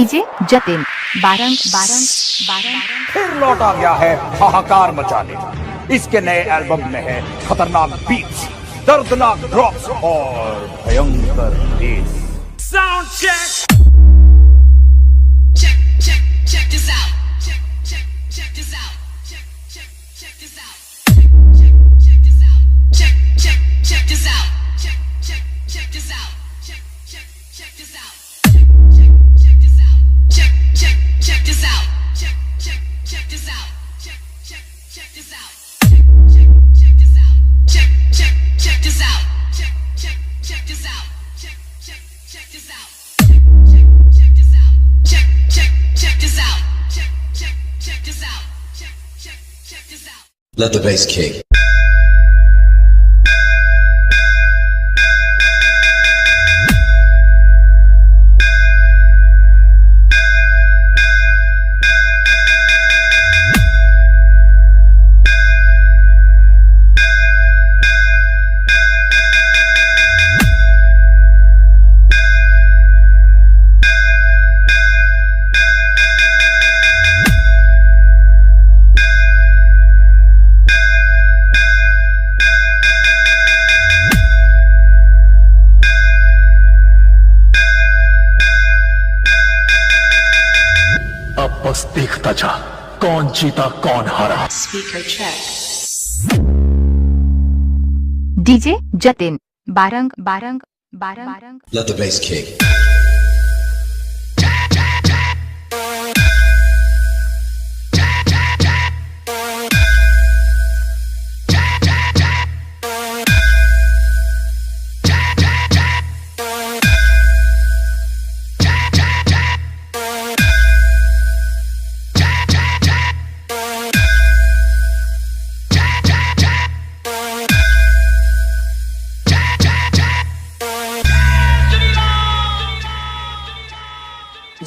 DJ Jatin Barang Barang Barang फिर लौट आ गया है हाहाकार मचाने। इसके नए एल्बम में है खतरनाक बीट्स, दर्दनाक ड्रॉप्स और भयंकर base. Sound check. Check this out. Check this out. Check this out. Check this out. Check this out. Check this out. Check this out. Check this out. Check this out. Check this out. Check this out. Check this out. Check this out. Check this out. Check this out. Let the bass kick. अब बस देखता जा कौन जीता कौन हारा। Speaker check. DJ Jatin Barang Barang Barang Let the bass kick.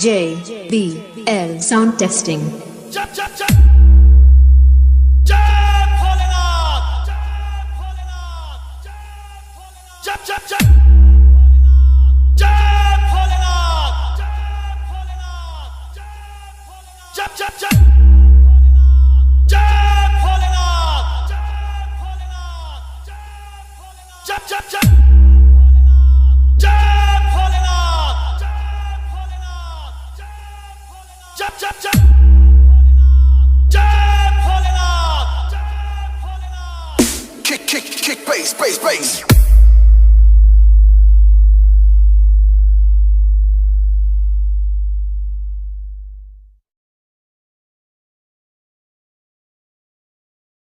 JBL sound testing. Kick, bass, bass, bass.